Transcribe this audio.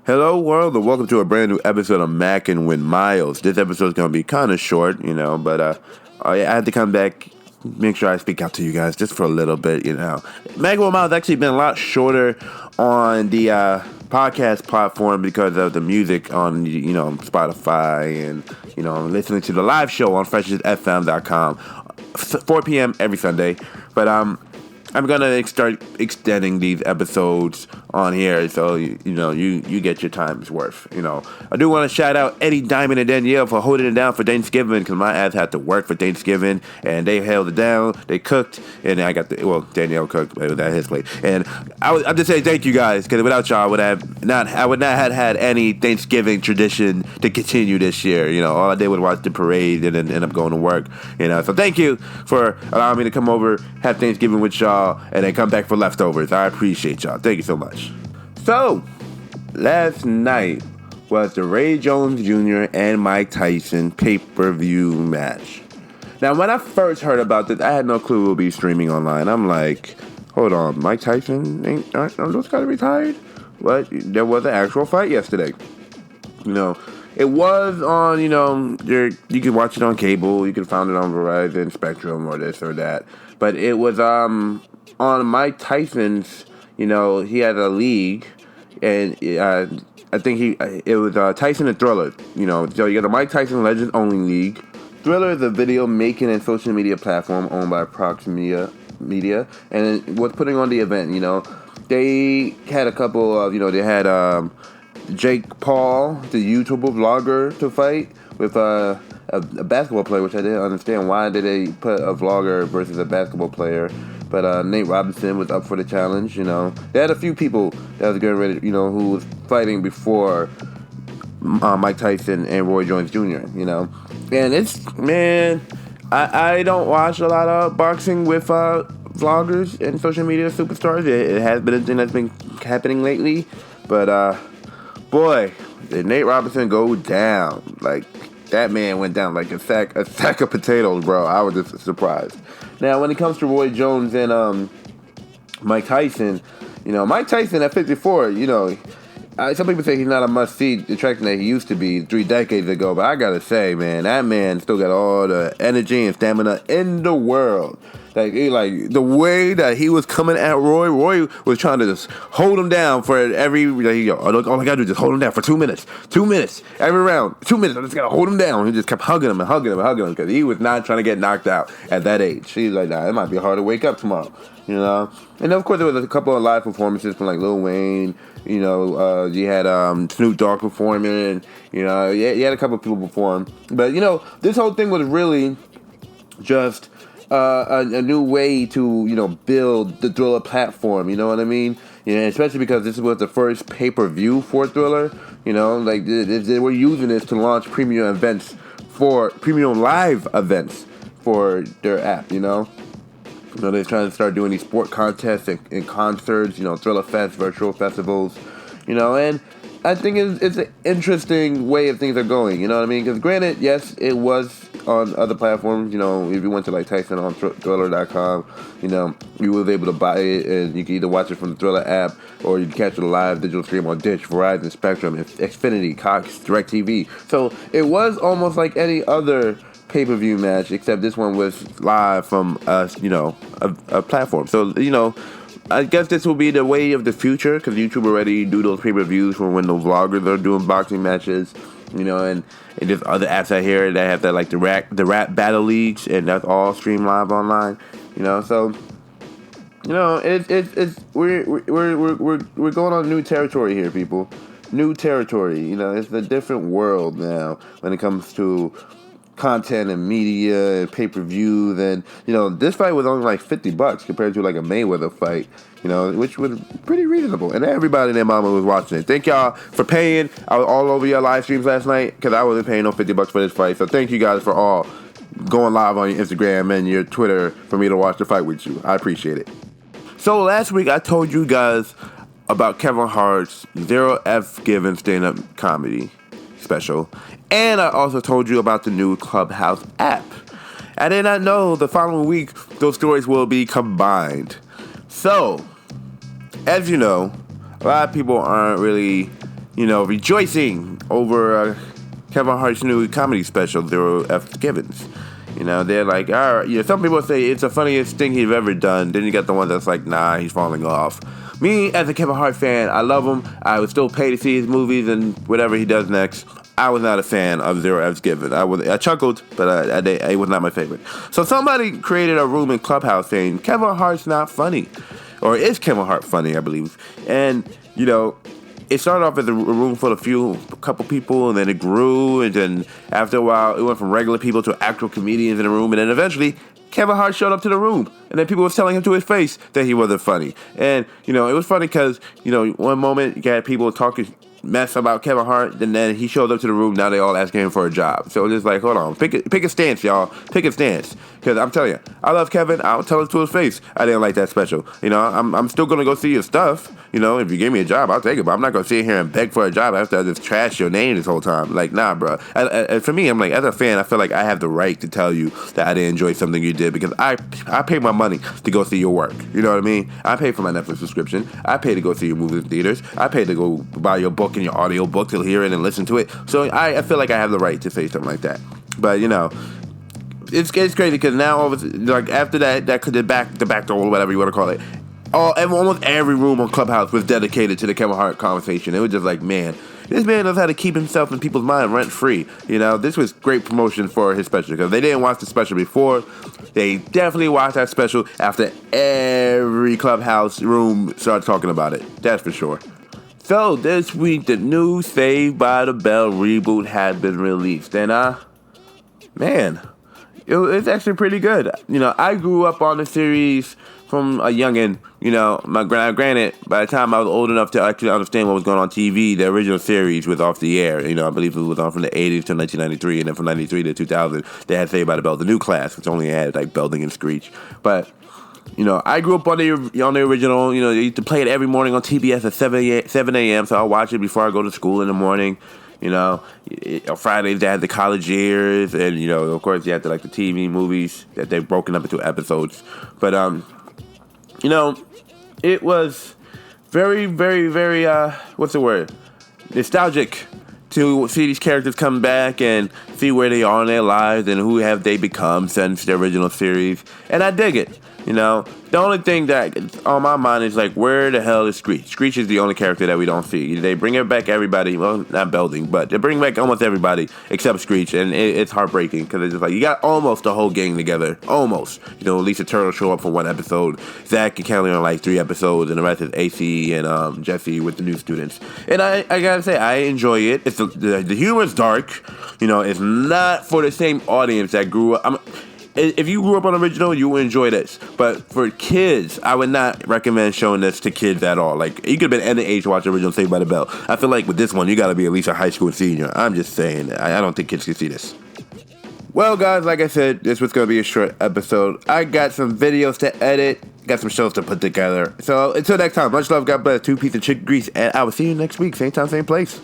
Hello, world, and welcome to a brand new episode of Mackin with Miles. This episode is going to be kind of short, but I had to come back, make sure I speak out to you guys just for a little bit, Mackin with Miles actually been a lot shorter on the podcast platform because of the music on, Spotify and, listening to the live show on freshesfm.com, 4 p.m. every Sunday. But, I'm gonna start extending these episodes on here, so you get your time's worth. I do want to shout out Eddie, Diamond, and Danielle for holding it down for Thanksgiving, because my ass had to work for Thanksgiving, and they held it down. They cooked, and I got Danielle cooked, but it was at his plate. And I'm just saying thank you guys, because without y'all, I would not have had any Thanksgiving tradition to continue this year. All I did was watch the parade and then end up going to work. So thank you for allowing me to come over, have Thanksgiving with y'all, and then come back for leftovers. I appreciate y'all. Thank you so much. So, last night was the Ray Jones Jr. and Mike Tyson pay-per-view match. Now, when I first heard about this, I had no clue it would be streaming online. I'm like, hold on, Mike Tyson aren't those guys retired? But there was an actual fight yesterday. It was on, you can watch it on cable, you can find it on Verizon, Spectrum, or this or that. But it was on Mike Tyson's, he had a league, and I think it was Tyson and Thriller, so you got the Mike Tyson Legends Only League. Thriller is a video making and social media platform owned by Proximia Media, and it was putting on the event, They had a couple of, they had Jake Paul, the YouTuber vlogger, to fight with a basketball player, which I didn't understand. Why did they put a vlogger versus a basketball player? But Nate Robinson was up for the challenge, They had a few people that was getting ready, who was fighting before Mike Tyson and Roy Jones Jr., And it's, man, I don't watch a lot of boxing with vloggers and social media superstars. It has been a thing that's been happening lately. But, boy, did Nate Robinson go down. Like, that man went down like a sack of potatoes, bro. I was just surprised. Now, when it comes to Roy Jones and Mike Tyson, Mike Tyson at 54, some people say he's not a must-see attraction that he used to be 3 decades ago, but I gotta say, man, that man still got all the energy and stamina in the world. Like the way that he was coming at Roy was trying to just hold him down for every. All I gotta do is just hold him down for 2 minutes, every round, 2 minutes. I just gotta hold him down. He just kept hugging him because he was not trying to get knocked out at that age. He's like, nah, it might be hard to wake up tomorrow, And of course, there was a couple of live performances from like Lil Wayne. You had Snoop Dogg performing. You had a couple of people perform. But this whole thing was really just a new way to build the Thriller platform. You know what I mean? Especially because this was the first pay-per-view for Thriller. They were using this to launch premium live events for their app. They're trying to start doing these sport contests and concerts, Thriller Fest, virtual festivals, and I think it's an interesting way of things are going, you know what I mean? Because granted, yes, it was on other platforms, if you went to like Tyson on Thriller.com, you was able to buy it, and you can either watch it from the Thriller app, or you can catch it live digital stream on Dish, Verizon, Spectrum, Xfinity, Cox, DirecTV. So it was almost like any other pay-per-view match, except this one was live from a platform. So I guess this will be the way of the future, because YouTube already do those pay-per-views for when the vloggers are doing boxing matches, and there's other apps out here that have that, like the rap battle leagues, and that's all streamed live online. So it's we're going on new territory here, people. New territory. It's a different world now when it comes to content and media and pay-per-views, and this fight was only like $50 compared to like a Mayweather fight, which was pretty reasonable, and everybody and their mama was watching it. Thank y'all for paying. I was all over your live streams last night because I wasn't paying no $50 for this fight, so thank you guys for all going live on your Instagram and your Twitter for me to watch the fight with you. I appreciate it. So last week I told you guys about Kevin Hart's Zero F Given stand-up comedy special, and I also told you about the new Clubhouse app. I did not know the following week those stories will be combined. So, as you know, a lot of people aren't really rejoicing over Kevin Hart's new comedy special, Zero F Givens. They're like, all right, some people say it's the funniest thing he's ever done. Then you got the one that's like, nah, he's falling off. Me, as a Kevin Hart fan, I love him. I would still pay to see his movies and whatever he does next. I was not a fan of Zero F's Given. I chuckled, but it was not my favorite. So somebody created a room in Clubhouse saying, Kevin Hart's not funny. Or is Kevin Hart funny, I believe. And, it started off as a room full of a couple people, and then it grew, and then after a while, it went from regular people to actual comedians in the room, and then eventually, Kevin Hart showed up to the room, and then people was telling him to his face that he wasn't funny. And, it was funny because, one moment, you got people talking mess about Kevin Hart, and then he showed up to the room, now they all asking him for a job. So it's just like, hold on, pick a stance, y'all. Pick a stance. Because I'm telling you, I love Kevin, I'll tell him to his face, I didn't like that special. I'm still going to go see your stuff. If you give me a job, I'll take it, but I'm not going to sit here and beg for a job after I just trash your name this whole time. Like, nah, bro. For me, I'm like, as a fan, I feel like I have the right to tell you that I didn't enjoy something you did because I pay my money to go see your work. You know what I mean? I pay for my Netflix subscription. I pay to go see your movies in theaters. I pay to go buy your book and your audio book to hear it and listen to it. So I feel like I have the right to say something like that. But, it's crazy because now, like, after that the back door, whatever you want to call it, almost every room on Clubhouse was dedicated to the Kevin Hart conversation. It was just like, man, this man knows how to keep himself in people's mind rent free. This was great promotion for his special because they didn't watch the special before. They definitely watched that special after every Clubhouse room started talking about it. That's for sure. So this week, the new Saved by the Bell reboot had been released, and man, it's actually pretty good. I grew up on the series from a youngin'. Granted, by the time I was old enough to actually understand what was going on TV, the original series was off the air. I believe it was on from the 80s to 1993, and then from 93 to 2000, they had Saved by the Bell, the new class, which only had like Belding and Screech. But I grew up on the original. They used to play it every morning on TBS at 7 a.m. So I watch it before I go to school in the morning. On Fridays they had the college years, and of course you had the TV movies that they've broken up into episodes. But it was very, very, very what's the word? Nostalgic to see these characters come back and see where they are in their lives and who have they become since the original series. And I dig it. The only thing that on my mind is like, where the hell is Screech? Screech is the only character that we don't see. They bring back everybody, well, not Belding, but they bring back almost everybody except Screech, and it's heartbreaking because it's just like you got almost the whole gang together, almost. Lisa Turtle show up for one episode, Zach and Kelly on like 3 episodes, and the rest is AC and Jesse with the new students. And I gotta say, I enjoy it. It's the humor is dark, it's not for the same audience that grew up. If you grew up on original, you will enjoy this. But for kids, I would not recommend showing this to kids at all. Like, you could have been any age to watch original Saved by the Bell. I feel like with this one, you got to be at least a high school senior. I'm just saying. I don't think kids can see this. Well, guys, like I said, this was going to be a short episode. I got some videos to edit. Got some shows to put together. So, until next time, much love, God bless, 2 piece of chicken grease, and I will see you next week. Same time, same place.